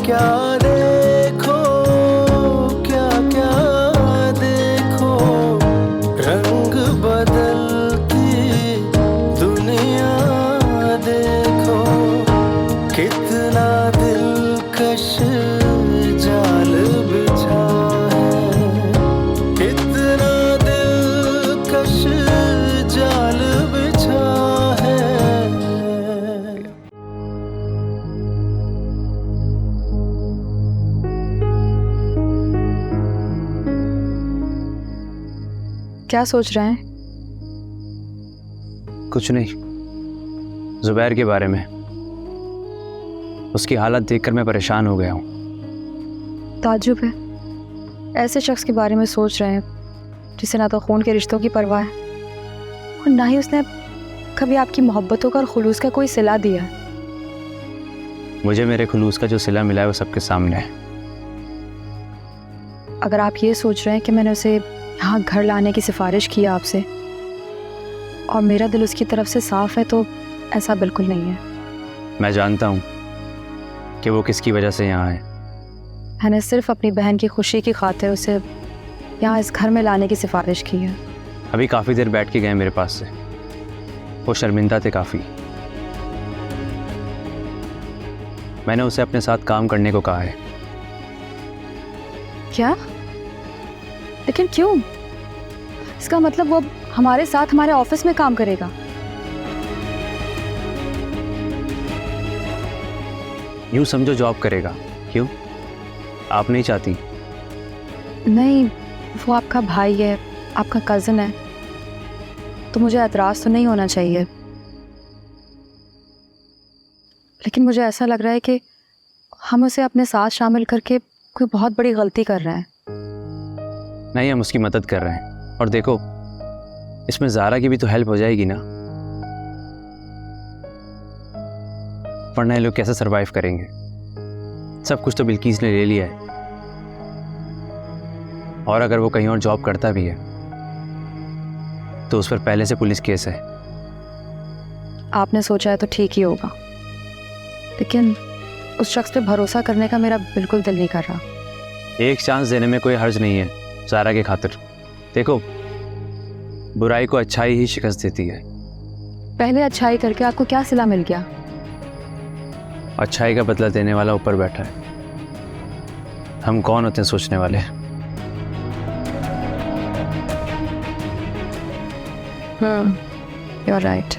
क्या देखो, क्या क्या देखो, रंग बदलती दुनिया देखो, कितना दिलकश जाल बिछा है, कितना दिलकश जाल बिछा है। क्या सोच रहे हैं? कुछ नहीं, जुबैर के बारे में। उसकी हालत देखकर मैं परेशान हो गया हूँ। ताज्जुब है, ऐसे शख्स के बारे में सोच रहे हैं जिसे ना तो खून के रिश्तों की परवाह है और ना ही उसने कभी आपकी मोहब्बतों का और खुलूस का कोई सिला दिया है। मुझे मेरे खुलूस का जो सिला मिला है वो सबके सामने है। अगर आप ये सोच रहे हैं कि मैंने उसे यहाँ घर लाने की सिफारिश की आपसे और मेरा दिल उसकी तरफ से साफ है, तो ऐसा बिल्कुल नहीं है। मैं जानता हूँ कि वो किसकी वजह से यहाँ है। मैंने सिर्फ अपनी बहन की खुशी की खातिर उसे यहाँ इस घर में लाने की सिफारिश की है। अभी काफ़ी देर बैठ के गए मेरे पास से, वो शर्मिंदा थे काफ़ी। मैंने उसे अपने साथ काम करने को कहा है। क्या? लेकिन क्यों? इसका मतलब वो हमारे साथ हमारे ऑफिस में काम करेगा? यूँ समझो जॉब करेगा। क्यों, आप नहीं चाहती? नहीं, वो आपका भाई है, आपका कज़न है, तो मुझे एतराज़ तो नहीं होना चाहिए। लेकिन मुझे ऐसा लग रहा है कि हम उसे अपने साथ शामिल करके कोई बहुत बड़ी गलती कर रहे हैं। नहीं, हम उसकी मदद कर रहे हैं। और देखो, इसमें ज़ारा की भी तो हेल्प हो जाएगी ना, वरना ये लोग कैसे सरवाइव करेंगे? सब कुछ तो बिल्किस ने ले लिया है, और अगर वो कहीं और जॉब करता भी है तो उस पर पहले से पुलिस केस है। आपने सोचा है तो ठीक ही होगा, लेकिन उस शख्स पे भरोसा करने का मेरा बिल्कुल दिल नहीं कर रहा। एक चांस देने में कोई हर्ज नहीं है ज़ारा के खातिर। देखो, बुराई को अच्छाई ही शिकस्त देती है। पहले अच्छाई करके आपको क्या सिला मिल गया? अच्छाई का बदला देने वाला ऊपर बैठा है। हम कौन होते हैं सोचने वाले? You are right.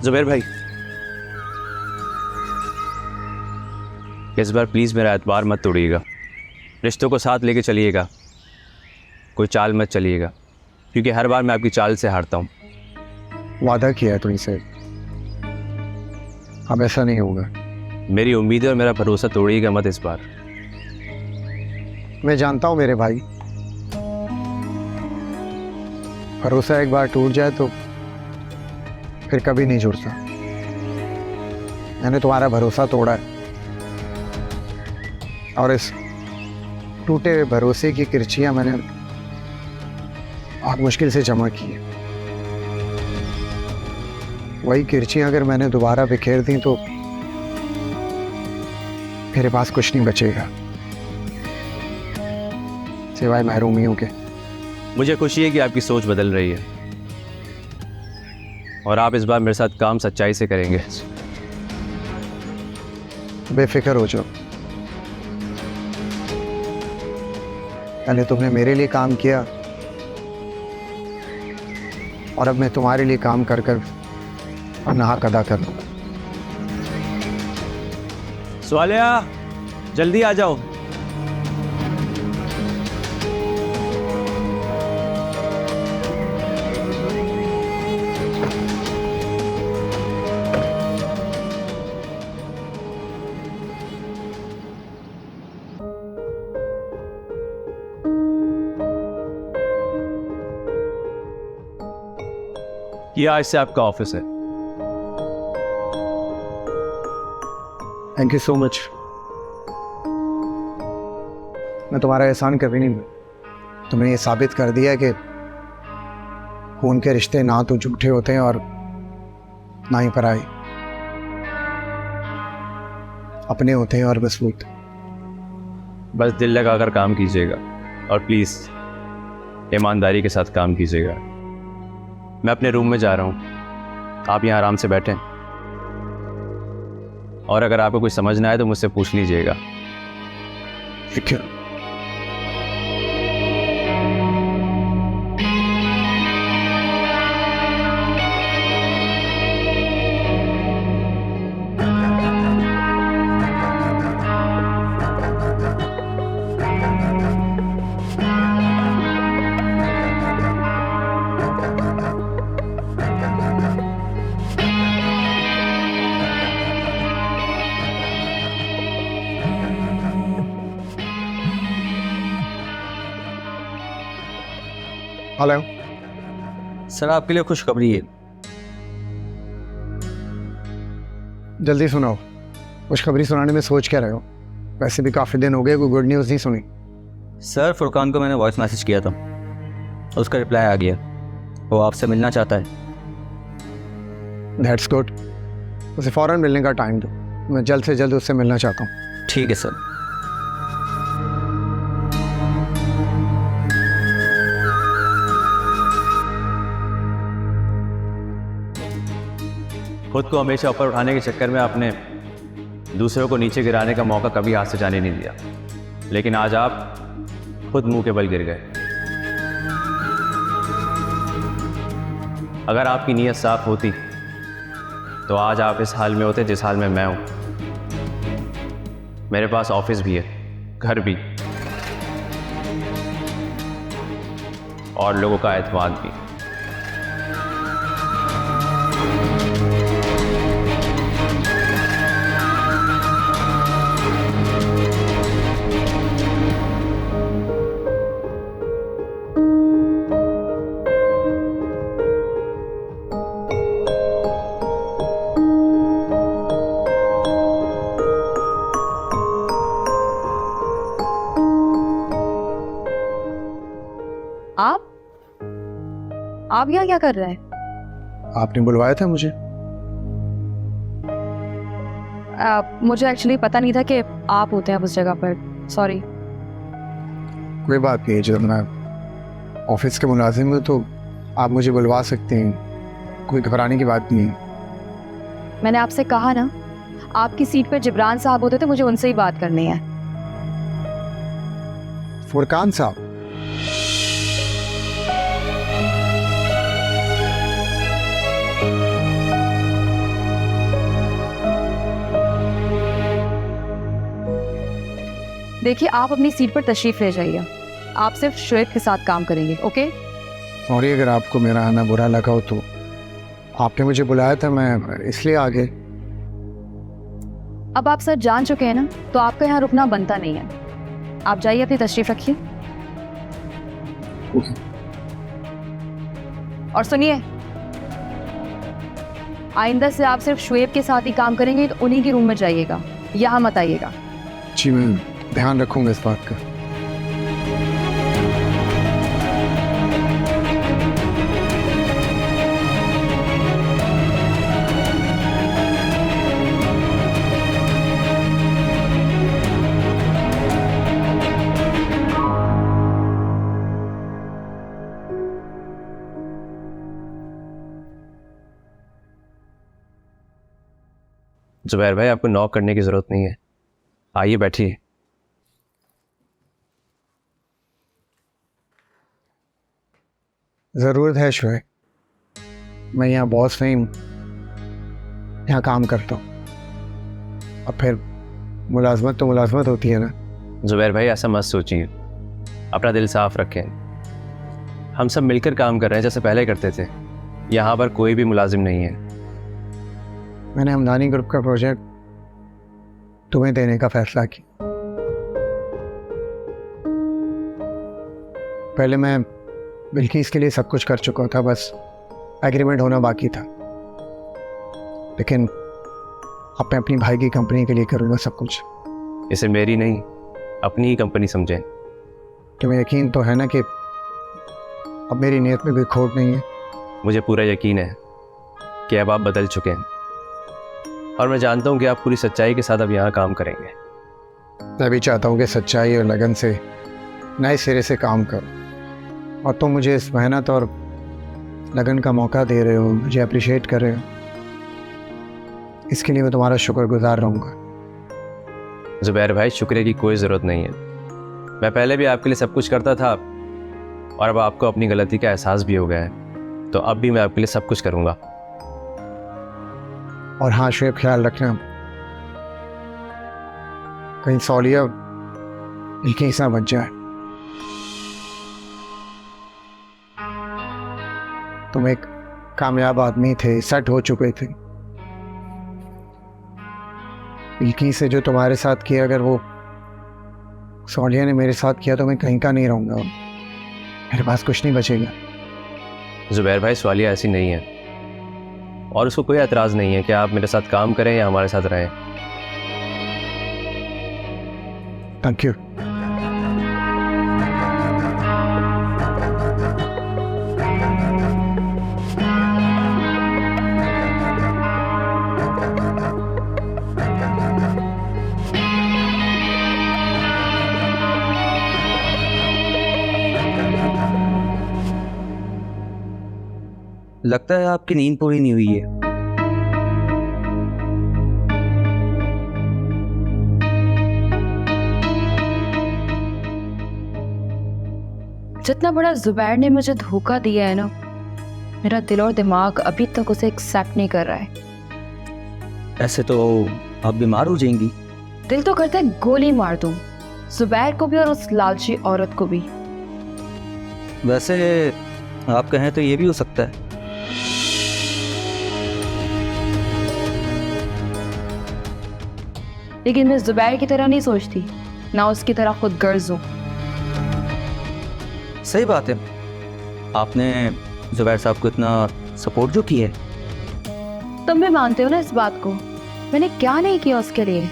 जुबैर भाई, इस बार प्लीज़ मेरा एतबार मत तोड़िएगा। रिश्तों को साथ लेके चलिएगा, कोई चाल मत चलिएगा, क्योंकि हर बार मैं आपकी चाल से हारता हूँ। वादा किया है तुमसे, अब ऐसा नहीं होगा। मेरी उम्मीदें और मेरा भरोसा तोड़िएगा मत इस बार। मैं जानता हूँ मेरे भाई, भरोसा एक बार टूट जाए तो फिर कभी नहीं जुड़ता। मैंने तुम्हारा भरोसा तोड़ा है और इस टूटे हुए भरोसे की किरचियां मैंने बहुत मुश्किल से जमा की है। वही किरचियां अगर मैंने दोबारा बिखेर दी तो मेरे पास कुछ नहीं बचेगा सिवाय महरूमियों के। मुझे खुशी है कि आपकी सोच बदल रही है और आप इस बार मेरे साथ काम सच्चाई से करेंगे। बेफिक्र हो जाओ, पहले तुमने मेरे लिए काम किया और अब मैं तुम्हारे लिए काम कर कर अपना हक अदा कर लूँगा। स्वालिया, जल्दी आ जाओ। ये आज से आपका ऑफिस है। Thank you so much. मैं तुम्हारा एहसान कभी नहीं भूल। तुमने ये साबित कर दिया कि खून के रिश्ते ना तो झूठे होते हैं और ना ही पराए, अपने होते हैं और मजबूत। बस दिल लगाकर काम कीजिएगा और प्लीज़ ईमानदारी के साथ काम कीजिएगा। मैं अपने रूम में जा रहा हूँ, आप यहाँ आराम से बैठें और अगर आपको कुछ समझना है तो मुझसे पूछ लीजिएगा। ठीक है। हेलो सर, आपके लिए खुशखबरी है। जल्दी सुनाओ। खुशखबरी सुनाने में सोच क्या रहे हो? वैसे भी काफ़ी दिन हो गए, कोई गुड न्यूज़ नहीं सुनी। सर, फुरकान को मैंने वॉइस मैसेज किया था, उसका रिप्लाई आ गया। वो आपसे मिलना चाहता है। That's good. उसे फ़ौरन मिलने का टाइम दो, मैं जल्द से जल्द उससे मिलना चाहता हूँ। ठीक है सर। खुद को हमेशा ऊपर उठाने के चक्कर में आपने दूसरों को नीचे गिराने का मौका कभी हाथ से जाने नहीं दिया, लेकिन आज आप खुद मुंह के बल गिर गए। अगर आपकी नीयत साफ होती तो आज आप इस हाल में होते जिस हाल में मैं हूं। मेरे पास ऑफिस भी है, घर भी, और लोगों का एतमाद भी। आप यहाँ क्या कर रहे हैं? आपने बुलवाया था मुझे? मुझे एक्चुअली पता नहीं था कि आप होते हैं उस जगह पर। सॉरी। कोई बात नहीं, जब मैं ऑफिस के मुलाजिम हूँ तो आप मुझे बुलवा सकते हैं, कोई घबराने की बात नहीं है। मैंने आपसे कहा ना, आपकी सीट पे जिब्रान साहब होते थे, मुझे उनसे ही बात करनी है। फुरकान साहब? देखिए, आप अपनी सीट पर तशरीफ ले जाइए। आप सिर्फ शुएब के साथ काम करेंगे, ओके? सॉरी अगर आपको मेरा आना बुरा लगा हो, तो आपने मुझे बुलाया था, मैं इसलिए आ गए। अब आप सर जान चुके हैं ना, तो आपका यहाँ रुकना बनता नहीं है। आप जाइए, अपनी तशरीफ रखिए। और सुनिए, आइंदा से आप सिर्फ शुएब के साथ ही काम करेंगे, तो उन्हीं के रूम में जाइएगा, यहाँ मत आइएगा। जी, मैं ध्यान रखूंगा इस बात का। जुबैर भाई, आपको नॉक करने की ज़रूरत नहीं है, आइए बैठिए। ज़रूरत है शुएब, मैं यहाँ बॉस नहीं हूँ, यहाँ काम करता हूँ। अब फिर मुलाजमत तो मुलाजमत होती है ना। जुबैर भाई, ऐसा मत सोचिए, अपना दिल साफ रखें। हम सब मिलकर काम कर रहे हैं जैसे पहले करते थे। यहाँ पर कोई भी मुलाजिम नहीं है। मैंने हमदानी ग्रुप का प्रोजेक्ट तुम्हें देने का फैसला किया। पहले मैं बिल्किस के लिए सब कुछ कर चुका था, बस एग्रीमेंट होना बाकी था, लेकिन अब मैं अपनी भाई की कंपनी के लिए करूँगा सब कुछ। इसे मेरी नहीं अपनी ही कंपनी समझें। तुम्हें यकीन तो है ना कि अब मेरी नीयत में कोई खोट नहीं है? मुझे पूरा यकीन है कि अब आप बदल चुके हैं और मैं जानता हूं कि आप पूरी सच्चाई के साथ अब यहाँ काम करेंगे। मैं भी चाहता हूँ कि सच्चाई और लगन से नए सिरे से काम करूँ, और तुम मुझे इस मेहनत और लगन का मौका दे रहे हो, मुझे अप्रिशिएट कर रहे हो, इसके लिए मैं तुम्हारा शुक्रगुजार रहूँगा। ज़ुबैर भाई, शुक्रिया की कोई ज़रूरत नहीं है। मैं पहले भी आपके लिए सब कुछ करता था और अब आपको अपनी गलती का एहसास भी हो गया है, तो अब भी मैं आपके लिए सब कुछ करूँगा। और हाँ शुएब, ख्याल रखना कहीं सौलिया कहीं से बच जाए। तुम एक कामयाब आदमी थे, सेट हो चुके थे। इल्की से जो तुम्हारे साथ किया, अगर वो सौलिया ने मेरे साथ किया तो मैं कहीं का नहीं रहूँगा, मेरे पास कुछ नहीं बचेगा। ज़ुबैर भाई, सवालिया ऐसी नहीं है और उसको कोई एतराज़ नहीं है कि आप मेरे साथ काम करें या हमारे साथ रहें। Thank you. लगता है आपकी नींद पूरी नहीं हुई है। जितना बड़ा जुबैर ने मुझे धोखा दिया है ना, मेरा दिल और दिमाग अभी तक उसे एक्सेप्ट नहीं कर रहा है। ऐसे तो आप बीमार हो जाएंगी। दिल तो करता है गोली मार दूं, जुबैर को भी और उस लालची औरत को भी। वैसे आप कहें तो ये भी हो सकता है। लेकिन मैं जुबैर की तरह नहीं सोचती, ना उसकी तरह खुद गर्ज हूं। सही बात है, आपने जुबैर साहब को इतना सपोर्ट जो की है। तुम भी मानते हो ना इस बात को? मैंने क्या नहीं किया उसके लिए,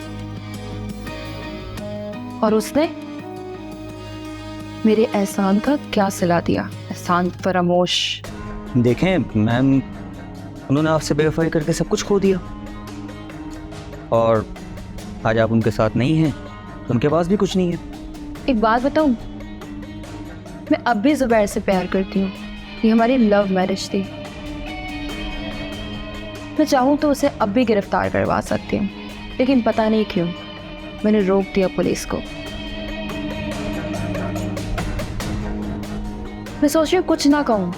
और उसने मेरे एहसान का क्या सिला दिया। एहसान फरामोश। देखें मैम, उन्होंने आपसे बेवफाई करके सब कुछ खो दिया, और आज आप उनके साथ नहीं हैं तो उनके पास भी कुछ नहीं है। एक बात बताऊं, मैं अब भी जुबैर से प्यार करती हूँ। ये हमारी लव मैरिज थी। मैं चाहूँ तो उसे अब भी गिरफ्तार करवा सकती हूँ, लेकिन पता नहीं क्यों मैंने रोक दिया पुलिस को। मैं सोच रही हूँ कुछ ना कहूँ,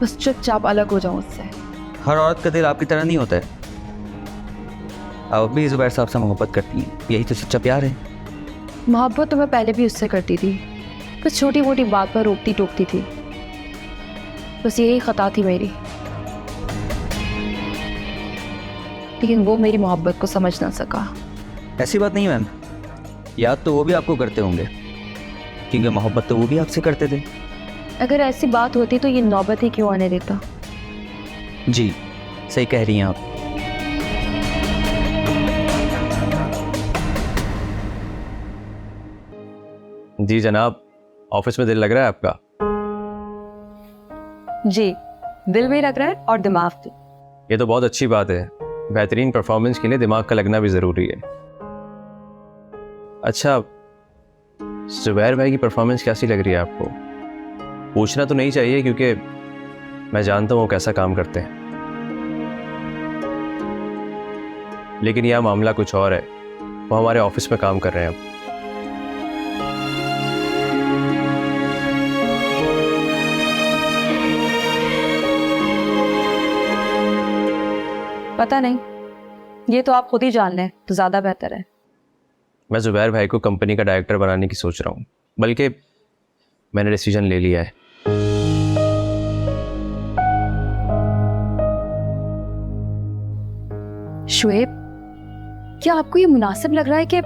बस चुपचाप अलग हो जाऊँ उससे। हर औरत का दिल आपकी तरह नहीं होता है। आप भी जुबैर साहब से मोहब्बत करती हैं, यही तो सच्चा प्यार है। मोहब्बत तो मैं पहले भी उससे करती थी, बस छोटी मोटी बात पर रोकती टोकती थी। बस यही खता थी मेरी, लेकिन वो मेरी मोहब्बत को समझ ना सका। ऐसी बात नहीं मैम, याद तो वो भी आपको करते होंगे, क्योंकि मोहब्बत तो वो भी आपसे करते थे। अगर ऐसी बात होती तो ये नौबत ही क्यों आने देता। जी सही कह रही हैं आप। जी जनाब, ऑफिस में दिल लग रहा है आपका? जी, दिल भी लग रहा है और दिमाग भी। ये तो बहुत अच्छी बात है। बेहतरीन परफॉर्मेंस के लिए दिमाग का लगना भी ज़रूरी है। अच्छा, ज़ुबैर भाई की परफॉर्मेंस कैसी लग रही है आपको? पूछना तो नहीं चाहिए क्योंकि मैं जानता हूँ वो कैसा काम करते हैं, लेकिन यह मामला कुछ और है। वो हमारे ऑफिस में काम कर रहे हैं अब। पता नहीं, ये तो आप खुद ही जान लें तो ज़्यादा बेहतर है। मैं ज़ुबैर भाई को कंपनी का डायरेक्टर बनाने की सोच रहा हूँ, बल्कि मैंने डिसीजन ले लिया है। शुएब, क्या आपको ये मुनासिब लग रहा है कि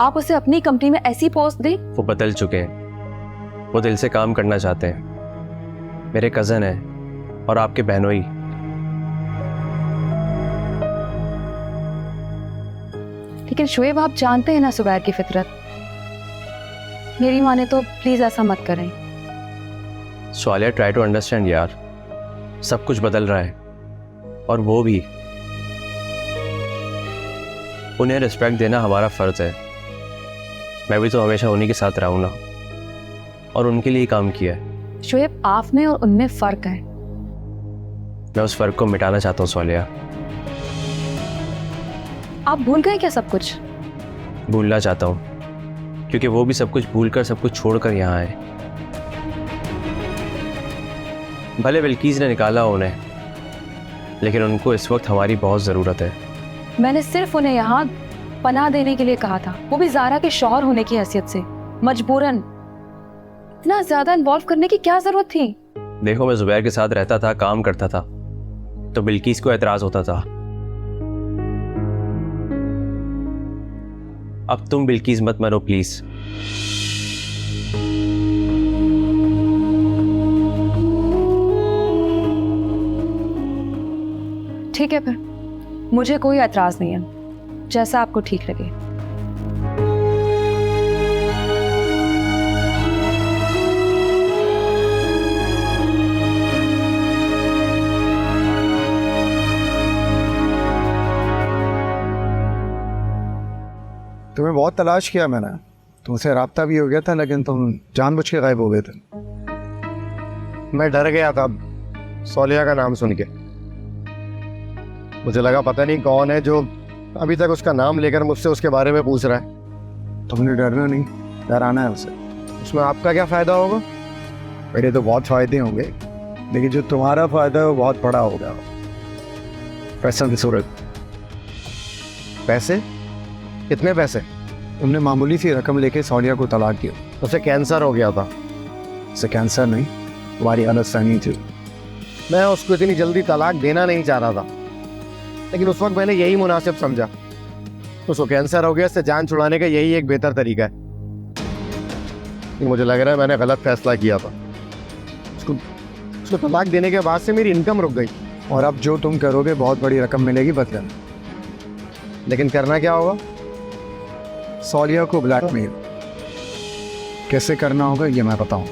आप उसे अपनी कंपनी में ऐसी पोस्ट दें? वो बदल चुके हैं, वो दिल से काम करना चाहते हैं। मेरे कज़न हैं और आपके बहनोई। लेकिन शोएब आप जानते हैं ना सुबैर की फितरत। मेरी माने तो प्लीज ऐसा मत करें। स्वालिया, ट्राई टू अंडरस्टैंड यार, सब कुछ बदल रहा है और वो भी। उन्हें रिस्पेक्ट देना हमारा फर्ज है। मैं भी तो हमेशा उन्हीं के साथ रहा हूं ना, और उनके लिए ही काम किया है। शोएब, आप में और उनमें फर्क है। मैं उस फर्क को मिटाना चाहता हूँ स्वालिया। आप भूल गए क्या सब कुछ? भूलना चाहता हूँ, क्योंकि वो भी सब कुछ भूलकर, सब कुछ छोड़कर यहाँ आए। भले बिल्कीस ने निकाला उन्हें, लेकिन उनको इस वक्त हमारी बहुत ज़रूरत है। मैंने सिर्फ उन्हें यहाँ पनाह देने के लिए कहा था, वो भी ज़ारा के शौहर होने की हैसियत से, मजबूरन। इतना ज़्यादा इन्वॉल्व करने की क्या ज़रूरत थी? देखो, मैं जुबैर के साथ रहता था, काम करता था, तो बिल्कीस को एतराज़ होता था। अब तुम बिल्कीस मत मरो प्लीज़। ठीक है, फिर मुझे कोई एतराज़ नहीं है, जैसा आपको ठीक लगे। तुम्हें बहुत तलाश किया मैंने, तुमसे राब्ता भी हो गया था, लेकिन तुम जानबूझ के गायब हो गए थे। मैं डर गया था सौलिया का नाम सुन के। मुझे लगा पता नहीं कौन है जो अभी तक उसका नाम लेकर मुझसे उसके बारे में पूछ रहा है। तुमने डरना नहीं, डराना है उसे। उसमें आपका क्या फ़ायदा होगा? मेरे तो बहुत फ़ायदे होंगे, लेकिन जो तुम्हारा फ़ायदा है वो बहुत बड़ा होगा। पैसों की सूरत। पैसे? कितने पैसे? तुमने मामूली सी रकम लेके सौलिया को तलाक दिया। उसे कैंसर हो गया था। उसे कैंसर नहीं, तुम्हारी गलतफहमी थी। मैं उसको इतनी जल्दी तलाक देना नहीं चाह रहा था, लेकिन उस वक्त मैंने यही मुनासिब समझा। उसको कैंसर हो गया, इससे जान छुड़ाने का यही एक बेहतर तरीका है। मुझे लग रहा है मैंने गलत फैसला किया था। उसको तलाक देने के बाद से मेरी इनकम रुक गई। और अब जो तुम करोगे बहुत बड़ी रकम मिलेगी बदले में। लेकिन करना क्या होगा? सौलिया को ब्लैकमेल कैसे करना होगा ये मैं बताऊं।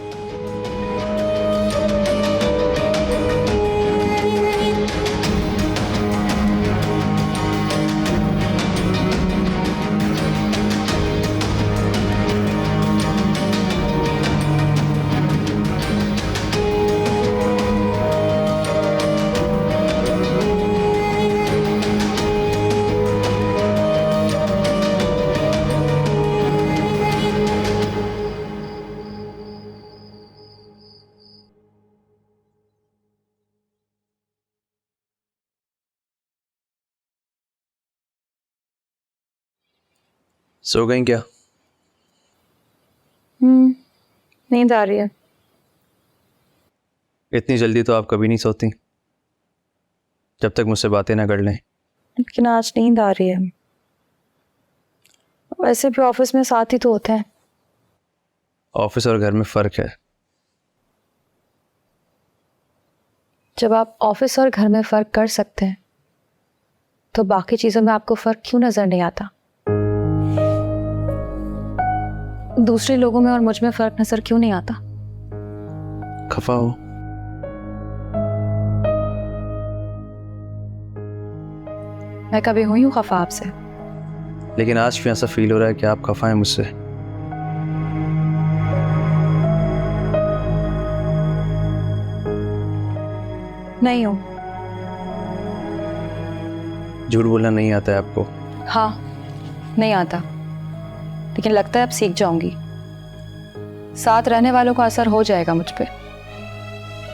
सो गई क्या? नींद आ रही है। इतनी जल्दी तो आप कभी नहीं सोती, जब तक मुझसे बातें ना कर लें। लेकिन आज नींद आ रही है। वैसे भी ऑफिस में साथ ही तो होते हैं। ऑफिस और घर में फ़र्क है। जब आप ऑफिस और घर में फ़र्क कर सकते हैं, तो बाकी चीज़ों में आपको फ़र्क क्यों नज़र नहीं आता? दूसरे लोगों में और मुझ में फ़र्क नज़र क्यों नहीं आता? खफा हो? मैं कभी हुई हूँ खफा आपसे? लेकिन आज भी ऐसा फील हो रहा है कि आप खफा हैं मुझसे। नहीं हूँ। झूठ बोलना नहीं आता है आपको? हाँ, नहीं आता, लेकिन लगता है अब सीख जाऊंगी। साथ रहने वालों का असर हो जाएगा मुझ पे।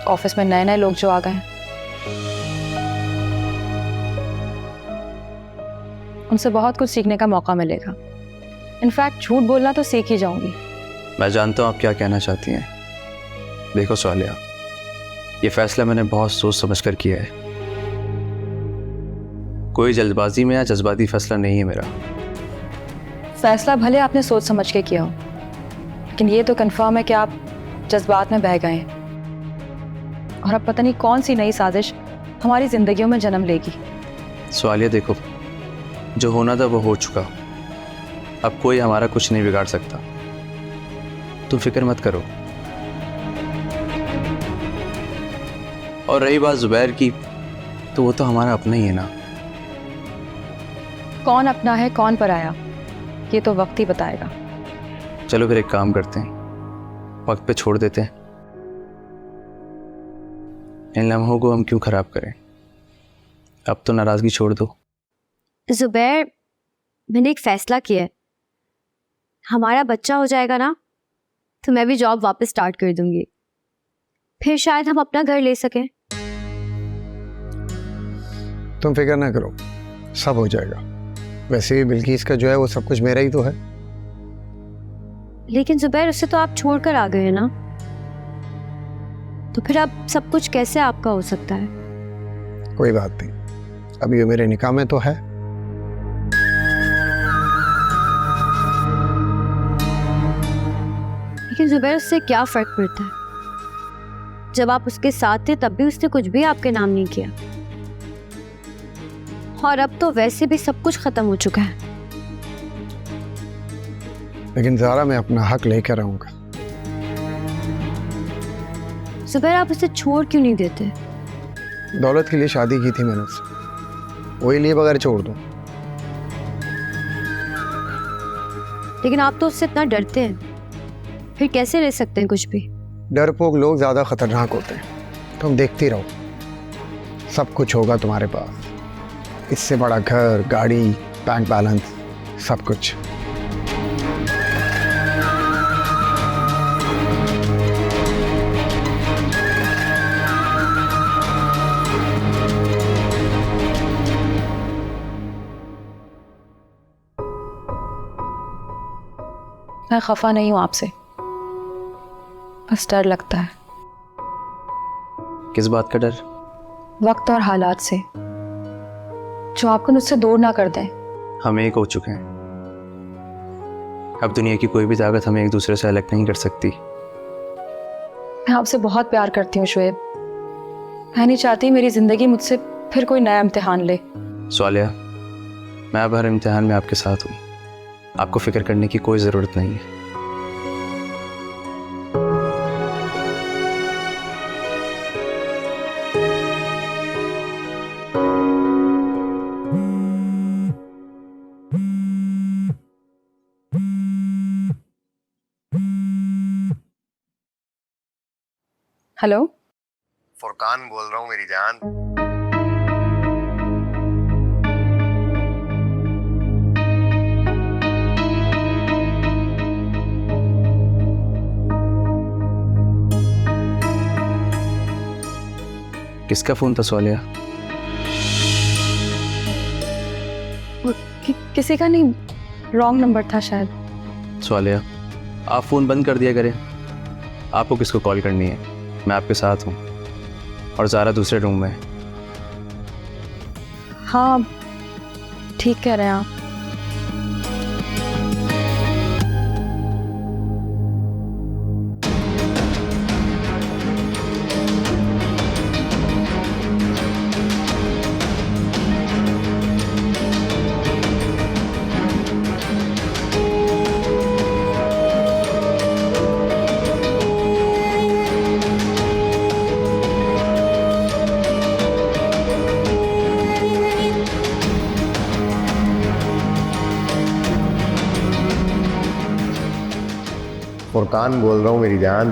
ऑफिस में नए नए लोग जो आ गए हैं, उनसे बहुत कुछ सीखने का मौका मिलेगा। इनफैक्ट झूठ बोलना तो सीख ही जाऊंगी। मैं जानता हूँ आप क्या कहना चाहती हैं। देखो सौलिया, ये फैसला मैंने बहुत सोच समझ कर किया है। कोई जल्दबाजी में या जज्बाती फैसला नहीं है मेरा। फैसला भले आपने सोच समझ के किया हो, लेकिन ये तो कंफर्म है कि आप जज्बात में बह गए हैं, और अब पता नहीं कौन सी नई साजिश हमारी जिंदगियों में जन्म लेगी। सवालिया देखो, जो होना था वो हो चुका। अब कोई हमारा कुछ नहीं बिगाड़ सकता, तुम फिक्र मत करो। और रही बात जुबैर की, तो वो तो हमारा अपना ही है ना। कौन अपना है कौन पराया, ये तो वक्त ही बताएगा। चलो फिर एक काम करते हैं, वक्त पे छोड़ देते हैं। इन लम्हों को हम क्यों खराब करें, अब तो नाराज़गी छोड़ दो। जुबैर, मैंने एक फ़ैसला किया है। हमारा बच्चा हो जाएगा ना, तो मैं भी जॉब वापस स्टार्ट कर दूंगी, फिर शायद हम अपना घर ले सकें। तुम फिक्र ना करो, सब हो जाएगा। वैसे भी बिल्किस का जो है वो सब कुछ मेरा ही तो है। लेकिन जुबैर, उससे तो आप छोड़कर आ गए हैं ना, तो फिर अब सब कुछ कैसे आपका हो सकता है? कोई बात नहीं, अभी वो मेरे निकाह में तो है। लेकिन जुबैर, उससे क्या फर्क पड़ता है? जब आप उसके साथ थे तब भी उसने कुछ भी आपके नाम नहीं किया, और अब तो वैसे भी सब कुछ खत्म हो चुका है। लेकिन ज़ारा, मैं अपना हक लेकर आऊँगा। जुबैर, आप उसे छोड़ क्यों नहीं देते? दौलत के लिए शादी की थी मैंने उससे, वही लिए बगैर छोड़ दूँ? लेकिन आप तो उससे इतना डरते हैं, फिर कैसे ले सकते हैं कुछ भी? डरपोक लोग ज़्यादा खतरनाक होते हैं। तुम देखती रहो, सब कुछ होगा तुम्हारे पास, इससे बड़ा घर, गाड़ी, बैंक बैलेंस, सब कुछ। मैं खफा नहीं हूँ आपसे, बस डर लगता है। किस बात का डर? वक्त और हालात से, जो आपको मुझसे दूर ना कर दें। हम एक हो चुके हैं, अब दुनिया की कोई भी ताकत हमें एक दूसरे से अलग नहीं कर सकती। मैं आपसे बहुत प्यार करती हूँ शुएब। मैं नहीं चाहती मेरी ज़िंदगी मुझसे फिर कोई नया इम्तिहान ले। स्वालिया, मैं अब हर इम्तिहान में आपके साथ हूँ, आपको फिक्र करने की कोई ज़रूरत नहीं है। हेलो, फुरकान बोल रहा हूँ मेरी जान। किसका फ़ोन था स्वालिया? किसी का नहीं, रॉन्ग नंबर था शायद। स्वालिया, आप फ़ोन बंद कर दिया करें। आपको किसको कॉल करनी है, मैं आपके साथ हूँ, और ज़ारा दूसरे रूम में है। हाँ, ठीक कह रहे हैं आप। फुरकान बोल रहा हूँ मेरी जान।